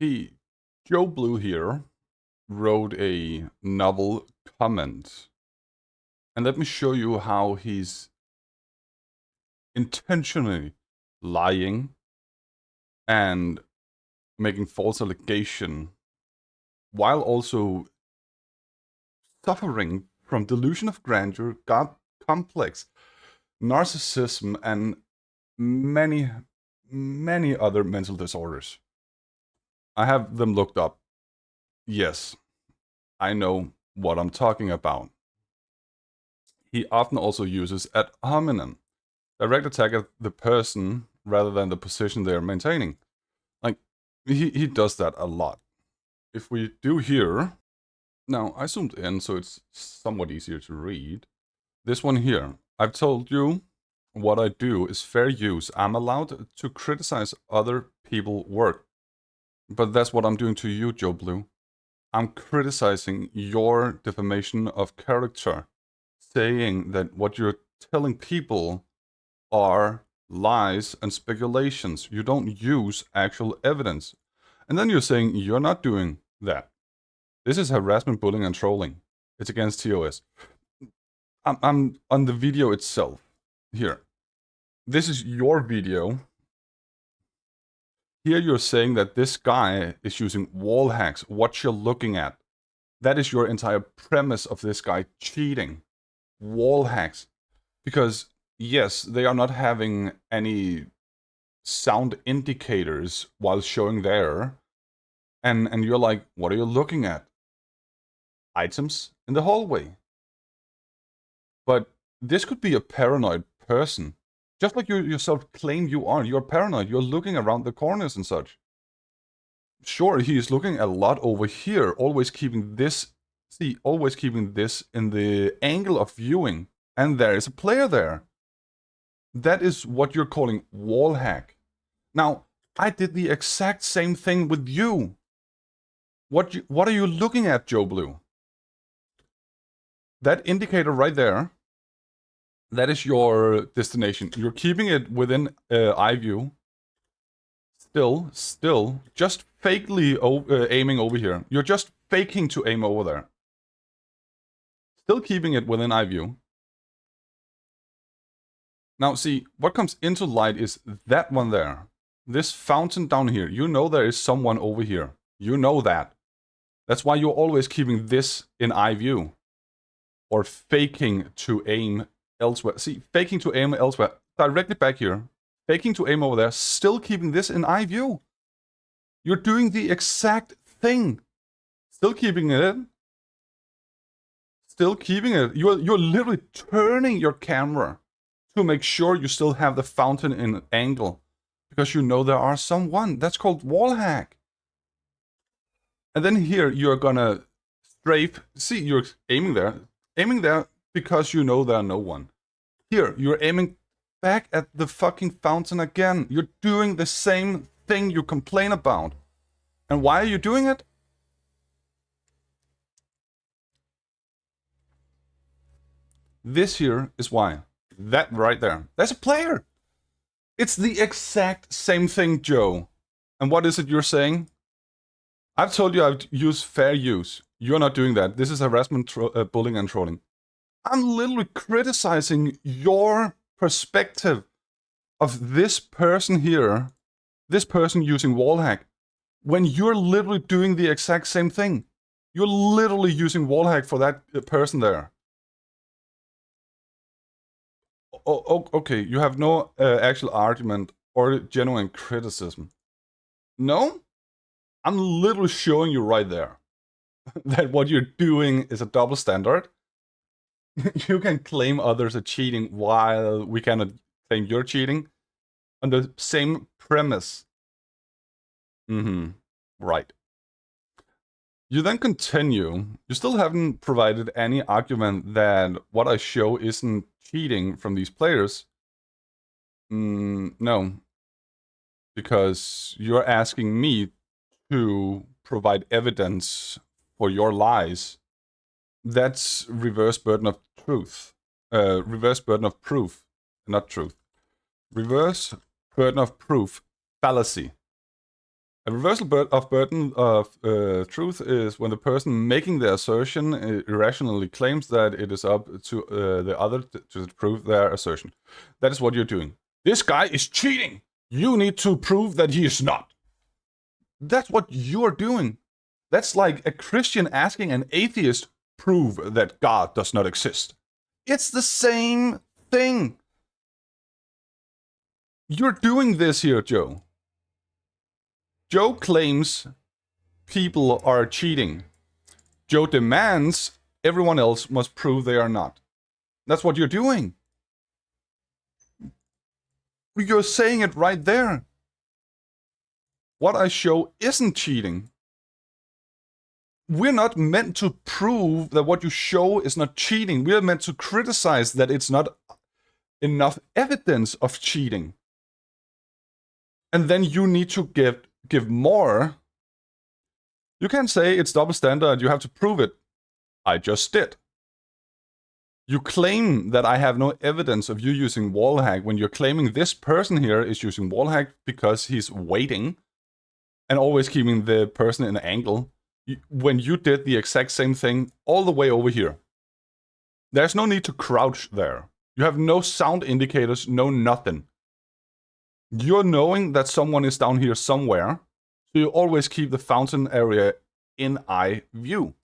He, Joe Blue here, wrote a novel comment. And let me show you how he's intentionally lying and making false allegation while also suffering from delusion of grandeur, God complex, narcissism, and many, many other mental disorders. I have them looked up. Yes, I know what I'm talking about. He often also uses ad hominem, direct attack at the person rather than the position they're maintaining. Like, he does that a lot. If we do here, now I zoomed in so it's somewhat easier to read. This one here, I've told you what I do is fair use. I'm allowed to criticize other people's work. But that's what I'm doing to you, Joe Blue. I'm criticizing your defamation of character, saying that what you're telling people are lies and speculations. You don't use actual evidence. And then you're saying you're not doing that. This is harassment, bullying, and trolling. It's against TOS. I'm on the video itself. Here. This is your video. Here you're saying that this guy is using wall hacks. What you're looking at. That is your entire premise of this guy cheating. Wall hacks. Because, yes, they are not having any sound indicators while showing there. And you're like, what are you looking at? Items in the hallway. But this could be a paranoid person. Just like you yourself claim you are. You're paranoid. You're looking around the corners and such. Sure, he is looking a lot over here, always keeping this, always keeping this in the angle of viewing. And there is a player there. That is what you're calling wall hack. Now, I did the exact same thing with you. What are you looking at, Joe Blue? That indicator right there, that is your destination. You're keeping it within eye view. Still, just fakely aiming over here. You're just faking to aim over there. Still keeping it within eye view. Now, see, what comes into light is that one there. This fountain down here. You know there is someone over here. You know that. That's why you're always keeping this in eye view. Or faking to aim elsewhere. See, faking to aim elsewhere. Directly back here. Faking to aim over there. Still keeping this in eye view. You're doing the exact thing. Still keeping it in. Still keeping it. You're literally turning your camera to make sure you still have the fountain in angle. Because you know there are someone. That's called wall hack. And then here you're gonna strafe. See, you're aiming there. Aiming there because you know there's no one. Here, you're aiming back at the fucking fountain again. You're doing the same thing you complain about. And why are you doing it? This here is why. That right there. That's a player. It's the exact same thing, Joe. And what is it you're saying? I've told you I've used fair use. You're not doing that. This is harassment, bullying, and trolling. I'm literally criticizing your perspective of this person here, this person using wall hack, when you're literally doing the exact same thing. You're literally using wall hack for that person there. Oh, okay, you have no actual argument or genuine criticism. No? I'm literally showing you right there that what you're doing is a double standard. You can claim others are cheating while we cannot claim you're cheating on the same premise. Right. You then continue. You still haven't provided any argument that what I show isn't cheating from these players. No. Because you're asking me to provide evidence for your lies. That's reverse burden of truth. Reverse burden of proof, not truth. Reverse burden of proof fallacy. A reversal of burden of truth is when the person making the assertion irrationally claims that it is up to the other to prove their assertion. That is what you're doing. This guy is cheating. You need to prove that he is not. That's what you're doing. That's like a Christian asking an atheist, prove that God does not exist. It's the same thing. You're doing this here, Joe. Joe claims people are cheating. Joe demands everyone else must prove they are not. That's what you're doing. You're saying it right there. What I show isn't cheating. We're not meant to prove that what you show is not cheating. We're meant to criticize that it's not enough evidence of cheating. And then you need to give more. You can't say it's double standard, you have to prove it. I just did. You claim that I have no evidence of you using wallhack when you're claiming this person here is using wallhack because he's waiting and always keeping the person in an angle when you did the exact same thing all the way over here. There's no need to crouch there. You have no sound indicators, no nothing. You're knowing that someone is down here somewhere, so you always keep the fountain area in eye view.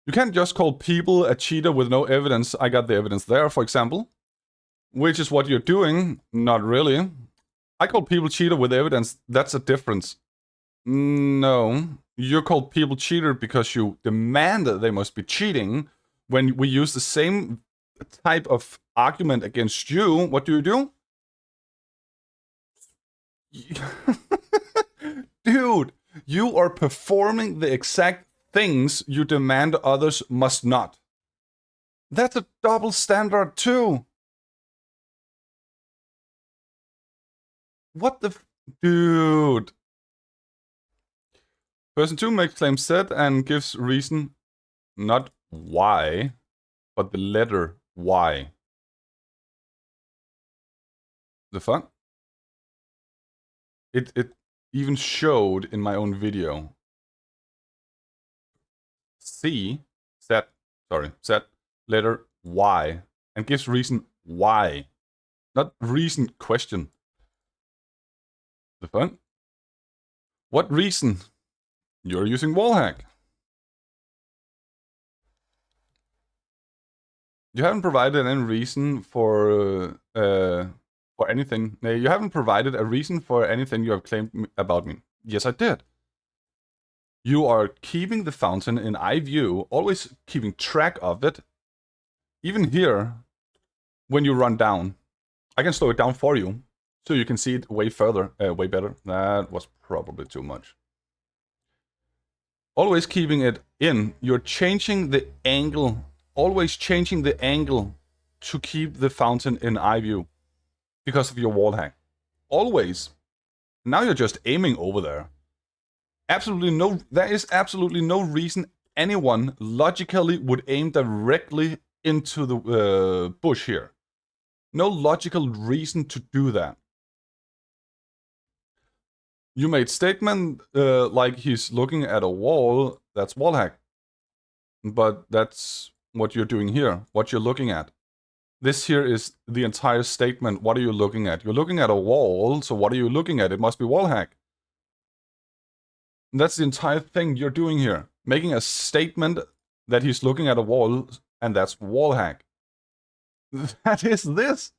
You can't just call people a cheater with no evidence. I got the evidence there, for example. Which is what you're doing. Not really. I call people cheater with evidence. That's a difference. No. You call people cheater because you demand that they must be cheating. When we use the same type of argument against you, what do? Dude, you are performing the exact things you demand others must not. That's a double standard too. What the dude? Person 2 makes claim Z and gives reason, not why, but the letter Y. The fuck? It even showed in my own video. Z, letter Y, and gives reason why. Not reason question. The fuck? What reason? You're using wallhack. You haven't provided any reason for anything. No, you haven't provided a reason for anything you have claimed about me. Yes, I did. You are keeping the fountain in eye view, always keeping track of it. Even here, when you run down, I can slow it down for you, so you can see it way further, way better. That was probably too much. Always keeping it in. You're changing the angle, always changing the angle to keep the fountain in eye view because of your wallhack. Always. Now you're just aiming over there. There is absolutely no reason anyone logically would aim directly into the bush here. No logical reason to do that. You made statement like he's looking at a wall. That's wallhack. But that's what you're doing here. What you're looking at. This here is the entire statement. What are you looking at? You're looking at a wall. So what are you looking at? It must be wallhack. That's the entire thing you're doing here. Making a statement that he's looking at a wall, and that's wallhack. That is this.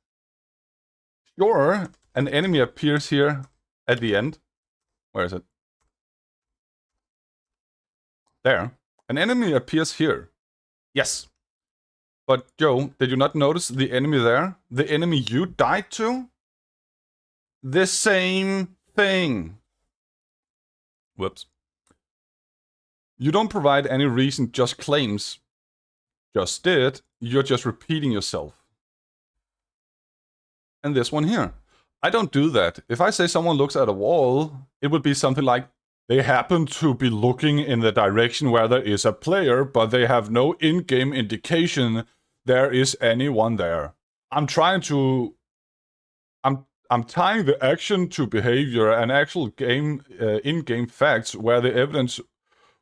Sure, an enemy appears here at the end. Where is it? There. An enemy appears here. Yes. But Joe, did you not notice the enemy there? The enemy you died to? The same thing. Whoops. You don't provide any reason, just claims. Just did. You're just repeating yourself. And this one here. I don't do that. If I say someone looks at a wall, it would be something like, they happen to be looking in the direction where there is a player, but they have no in-game indication there is anyone there. I'm I'm tying the action to behavior and actual game in-game facts where the evidence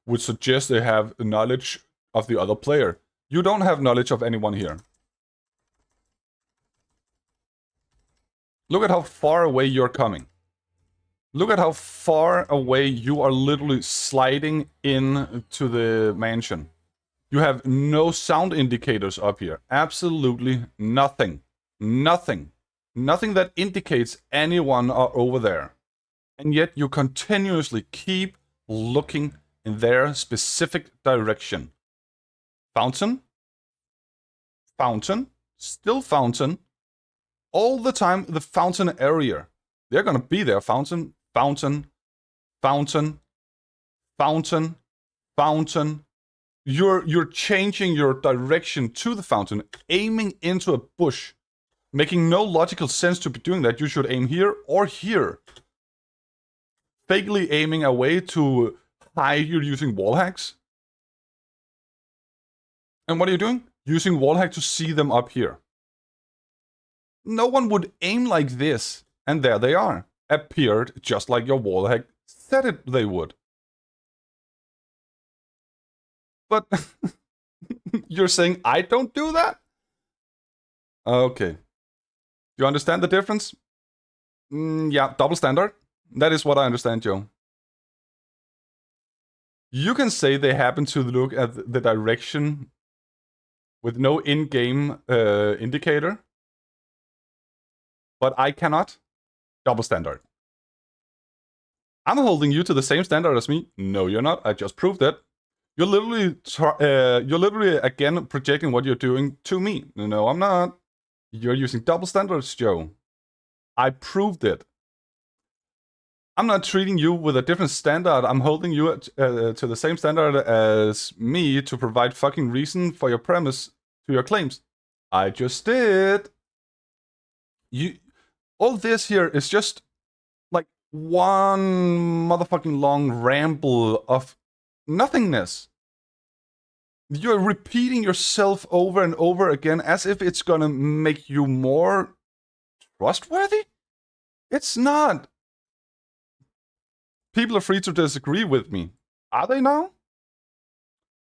would suggest they have knowledge of the other player. You don't have knowledge of anyone here. Look at how far away you're coming. Look at how far away you are literally sliding into the mansion. You have no sound indicators up here. Absolutely nothing. Nothing. Nothing that indicates anyone are over there. And yet you continuously keep looking in their specific direction. Fountain. Fountain. Still fountain. All the time, the fountain area. They're gonna be there. Fountain. Fountain. Fountain. Fountain. Fountain. You're changing your direction to the fountain, aiming into a bush, making no logical sense to be doing that. You should aim here or here. Fakely aiming away to hide you're using wall hacks. And what are you doing? Using wall hack to see them up here. No one would aim like this, and there they are. Appeared just like your wall hack said it they would. But you're saying I don't do that? Okay. Do you understand the difference? Yeah, double standard. That is what I understand, Joe. You can say they happen to look at the direction with no in-game indicator. But I cannot. Double standard. I'm holding you to the same standard as me. No, you're not. I just proved it. You're literally again projecting what you're doing to me. No, I'm not. You're using double standards, Joe. I proved it. I'm not treating you with a different standard. I'm holding you to the same standard as me to provide fucking reason for your premise to your claims. I just did. All this here is just like one motherfucking long ramble of nothingness. You're repeating yourself over and over again as if it's gonna make you more trustworthy? It's not. People are free to disagree with me. Are they now?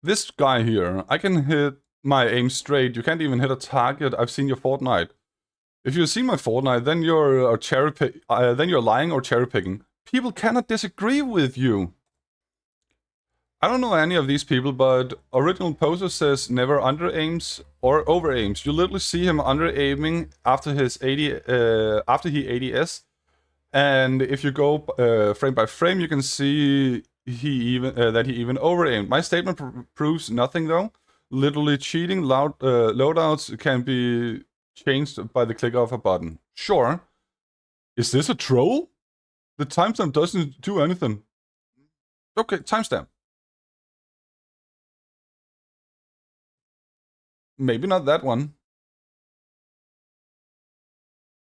This guy here, I can hit my aim straight. You can't even hit a target. I've seen your Fortnite. If you see my Fortnite, then you're lying or cherry picking. People cannot disagree with you. I don't know any of these people, but original poster says never under aims or over aims. You literally see him under aiming after his 80 after he ADS, and if you go frame by frame, you can see that he even over aimed. My statement proves nothing though. Literally cheating. Loadouts can be changed by the click of a button. Sure. Is this a troll? The timestamp doesn't do anything. Okay, timestamp. Maybe not that one.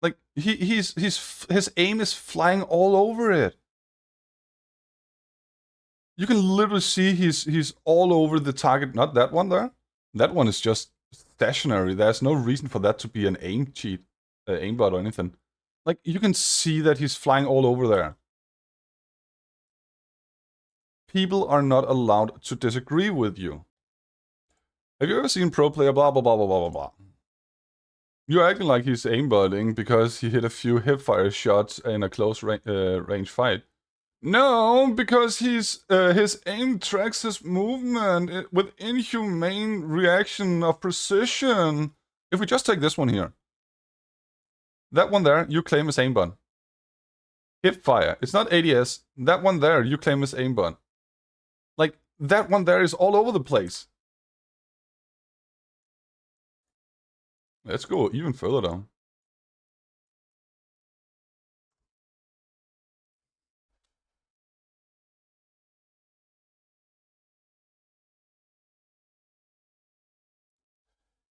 Like his aim is flying all over it. You can literally see he's all over the target. Not that one there. That one is just stationary. There's no reason for that to be an aim cheat, aimbot or anything. Like you can see that he's flying all over there. People are not allowed to disagree with you. Have you ever seen pro player blah blah blah blah blah blah blah? You're acting like he's aimbotting because he hit a few hipfire shots in a close range fight. No, because his aim tracks his movement with inhumane reaction of precision. If we just take this one here. That one there, you claim as aimbot. Hipfire. It's not ADS. That one there, you claim as aimbot. Like, that one there is all over the place. Let's go even further down.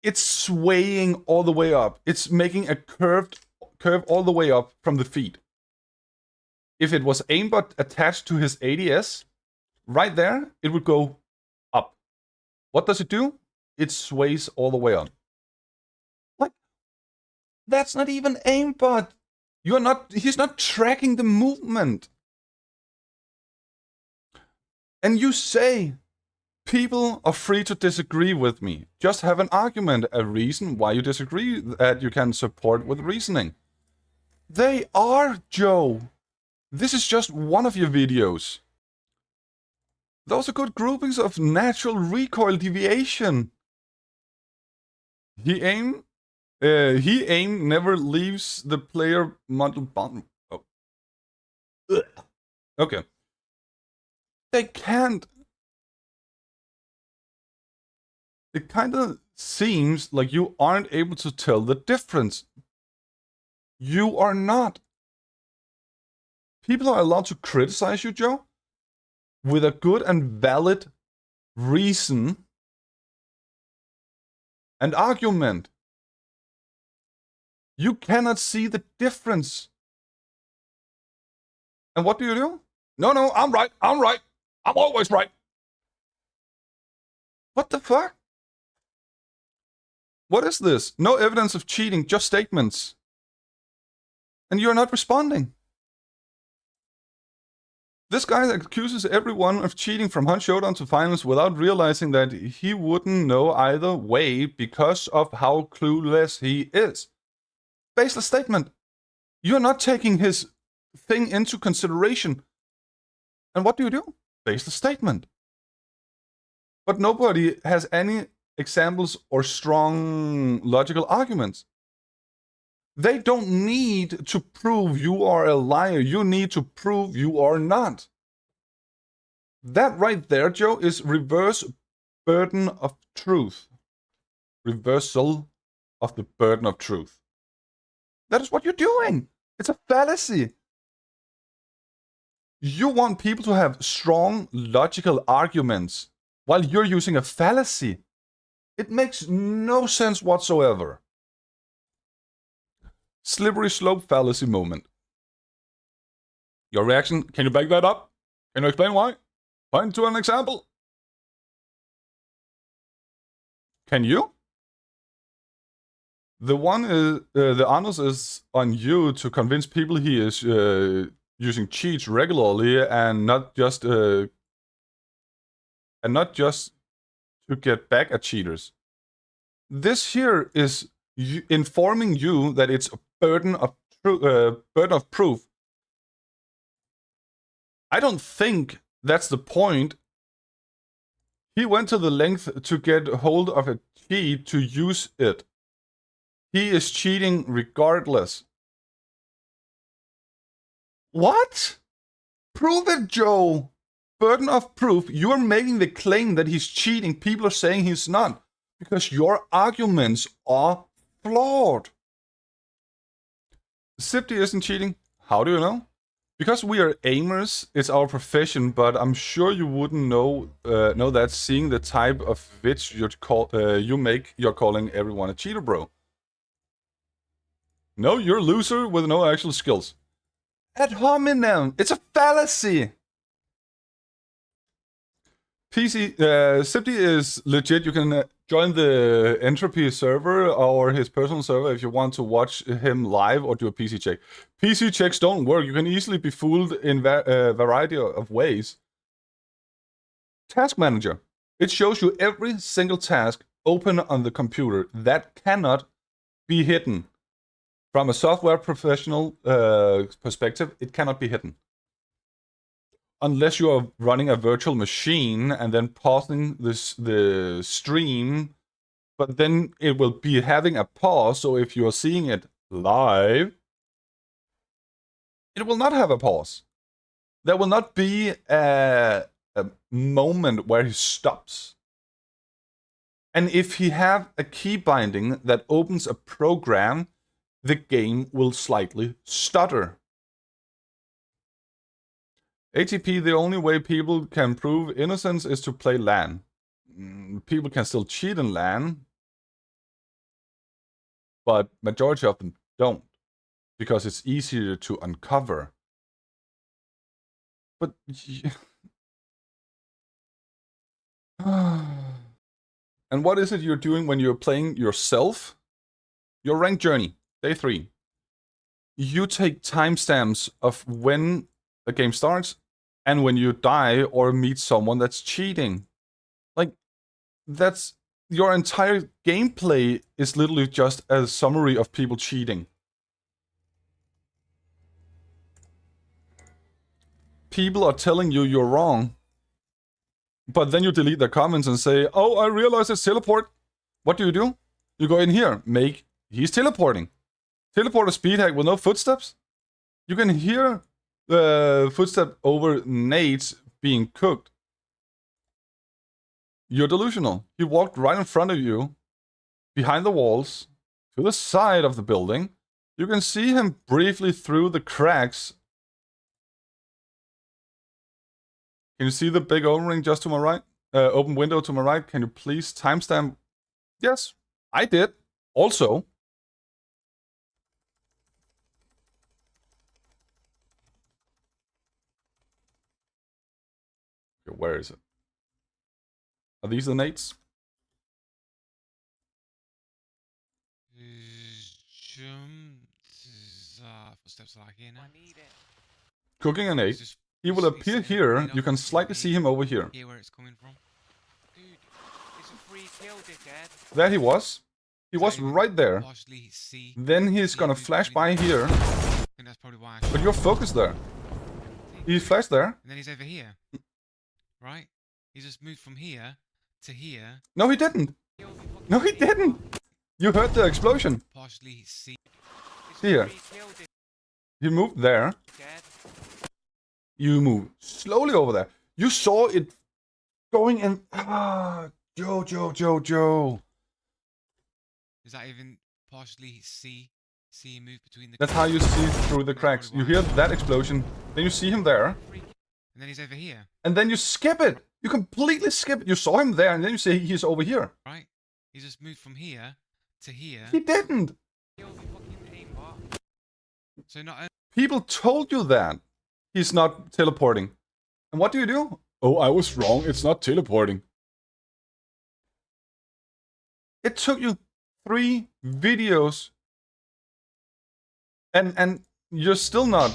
It's swaying all the way up. It's making a curve all the way up from the feet. If it was aimbot attached to his ADS, right there, it would go up. What does it do? It sways all the way up. Like, that's not even aimbot. He's not tracking the movement. And you say, people are free to disagree with me. Just have an argument, a reason why you disagree that you can support with reasoning. They are, Joe. This is just one of your videos. Those are good groupings of natural recoil deviation. He aim never leaves the player model bound. Oh. Okay. They can't. It kind of seems like you aren't able to tell the difference. You are not. People are allowed to criticize you, Joe, with a good and valid reason and argument. You cannot see the difference. And what do? No, I'm right. I'm always right. What the fuck? What is this? No evidence of cheating, just statements. And you're not responding. This guy accuses everyone of cheating from Hunt Showdown to finals without realizing that he wouldn't know either way because of how clueless he is. Baseless statement. You're not taking his thing into consideration. And what do? Baseless statement. But nobody has any examples or strong logical arguments. They don't need to prove you are a liar. You need to prove you are not. That right there, Joe, is reverse burden of truth. Reversal of the burden of truth. That is what you're doing. It's a fallacy. You want people to have strong logical arguments while you're using a fallacy. It makes no sense whatsoever. Slippery slope fallacy moment. Your reaction, can you back that up? Can you explain why? Point to an example. Can you? The onus is on you to convince people he is using cheats regularly and not just to get back at cheaters. This here is informing you that it's a burden of proof. I don't think that's the point. He went to the length to get hold of a cheat to use it. He is cheating regardless. What? Prove it, Joe. Burden of proof. You're making the claim that he's cheating. People are saying he's not. Because your arguments are flawed. Sifty isn't cheating. How do you know? Because we are aimers, it's our profession, but I'm sure you wouldn't know that seeing the type of vids you make, you're calling everyone a cheater, bro. No, you're a loser with no actual skills. Ad hominem, it's a fallacy. Sifty is legit. You can join the Entropy server or his personal server if you want to watch him live or do a PC check. PC checks don't work. You can easily be fooled in a variety of ways. Task Manager. It shows you every single task open on the computer. That cannot be hidden. From a software professional perspective, it cannot be hidden. Unless you are running a virtual machine and then pausing the stream, but then it will be having a pause, so if you are seeing it live, it will not have a pause. There will not be a moment where he stops. And if he have a key binding that opens a program, the game will slightly stutter. ATP, the only way people can prove innocence is to play LAN. People can still cheat in LAN, but majority of them don't, because it's easier to uncover. But... And what is it you're doing when you're playing yourself? Your ranked journey, day 3. you take timestamps of when the game starts and when you die or meet someone that's cheating. Like, that's your entire gameplay is literally just a summary of people cheating. People are telling you you're wrong, but then you delete their comments and say, oh, I realize it's teleport. What do? You go in here, he's teleporting. Teleport a speed hack with no footsteps. You can hear the footstep over nades being cooked. You're delusional. He walked right in front of you, behind the walls, to the side of the building. You can see him briefly through the cracks. Can you see the big open ring just to my right? Open window to my right. Can you please timestamp? Yes, I did. Also. Okay, where is it? Are these the nades? Cooking a nade. He will appear here. You can slightly see him over here. Where it's coming from. Dude, it's a free kill, dickhead. There he was. He was right there. Then he's gonna flash by here. But you're focused there. He flashed there. And then he's over here. Right? He just moved from here to here. No, he didn't. No, he didn't. You heard the explosion. See here. You moved there. You move slowly over there. You saw it going in. Joe. Is that even partially see him move between the... That's how you see through the cracks. You hear that explosion. Then you see him there. And then he's over here. And then you skip it. You completely skip it. You saw him there and then you say he's over here. Right. He just moved from here to here. He didn't. So not only... People told you that he's not teleporting. And what do? Oh, I was wrong. It's not teleporting. It took you 3 videos. And you're still not...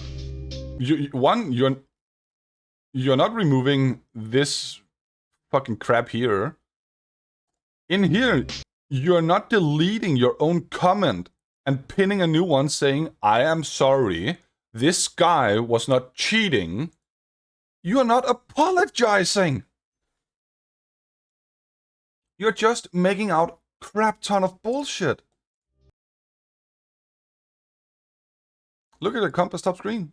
You're not removing this fucking crap here. In here, you're not deleting your own comment and pinning a new one saying, I am sorry, this guy was not cheating. You're not apologizing. You're just making out crap ton of bullshit. Look at the compass top screen.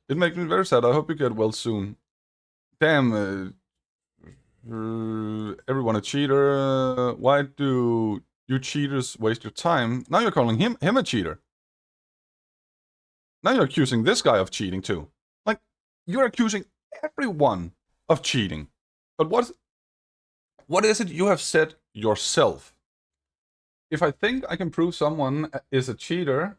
It makes me very sad. I hope you get well soon. Damn, everyone a cheater. Why do you cheaters waste your time? Now you're calling him a cheater. Now you're accusing this guy of cheating too. Like, you're accusing everyone of cheating. But what is it you have said yourself? If I think I can prove someone is a cheater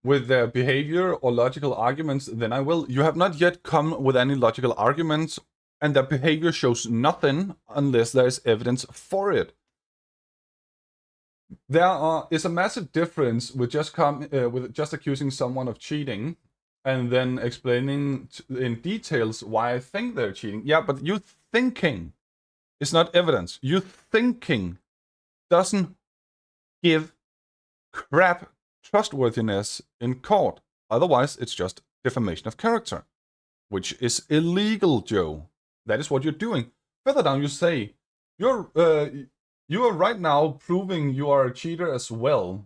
with their behavior or logical arguments, then I will. You have not yet come with any logical arguments, and their behavior shows nothing unless there is evidence for it. There is a massive difference with just accusing someone of cheating and then explaining in details why I think they're cheating. Yeah, but you thinking is not evidence. You thinking doesn't give crap trustworthiness in court. Otherwise, it's just defamation of character, which is illegal, Joe. That is what you're doing. Further down, you say, you are right now proving you are a cheater as well.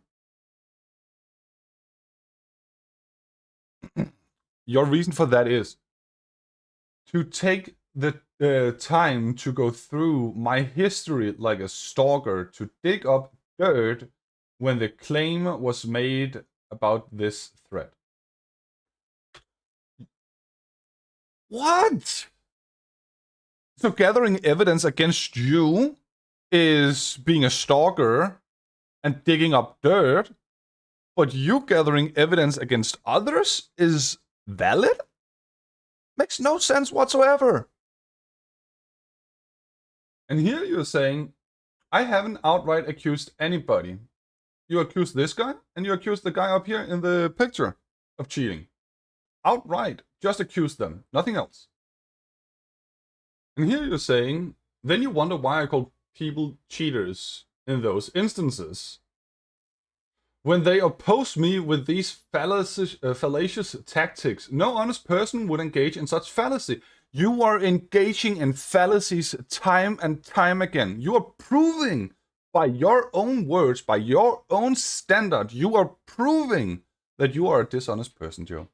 Your reason for that is to take the time to go through my history like a stalker, to dig up dirt when the claim was made about this threat. What? So gathering evidence against you is being a stalker and digging up dirt, but you gathering evidence against others is valid? Makes no sense whatsoever. And here you're saying, I haven't outright accused anybody. You accuse this guy, and you accuse the guy up here in the picture of cheating. Outright. Just accuse them. Nothing else. And here you're saying, then you wonder why I call people cheaters in those instances. When they oppose me with these fallacious tactics, no honest person would engage in such fallacy. You are engaging in fallacies time and time again. You are proving by your own words, by your own standard, you are proving that you are a dishonest person, Joe.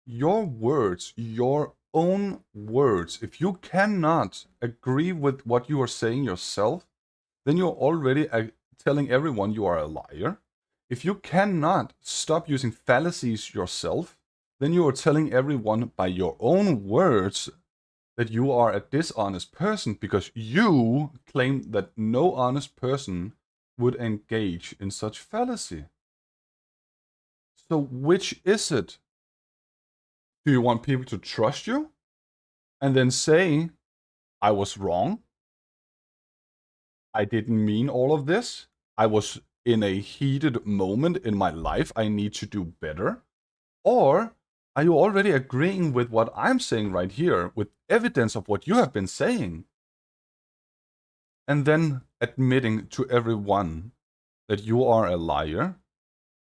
Your words, your own words, if you cannot agree with what you are saying yourself, then you're already telling everyone you are a liar. If you cannot stop using fallacies yourself, then you are telling everyone by your own words that you are a dishonest person because you claim that no honest person would engage in such fallacy. So which is it? Do you want people to trust you and then say, I was wrong? I didn't mean all of this. I was in a heated moment in my life. I need to do better. Or are you already agreeing with what I'm saying right here, with evidence of what you have been saying? And then admitting to everyone that you are a liar,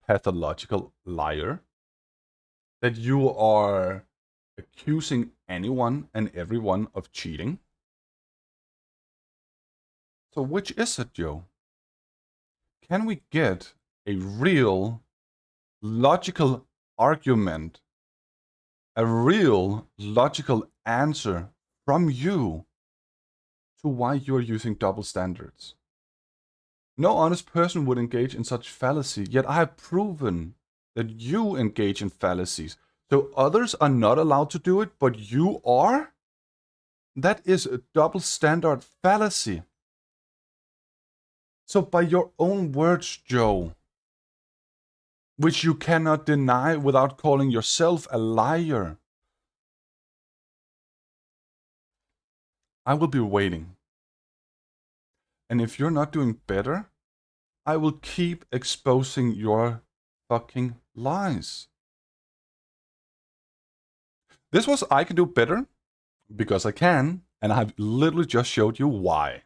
pathological liar, that you are accusing anyone and everyone of cheating. So which is it, Joe? Can we get a real logical argument, a real logical answer from you to why you're using double standards? No honest person would engage in such fallacy, yet I have proven that you engage in fallacies. So others are not allowed to do it, but you are? That is a double standard fallacy. So by your own words, Joe, which you cannot deny without calling yourself a liar, I will be waiting. And if you're not doing better, I will keep exposing your fucking lies. This was I Can Do Better, because I can, and I've literally just showed you why.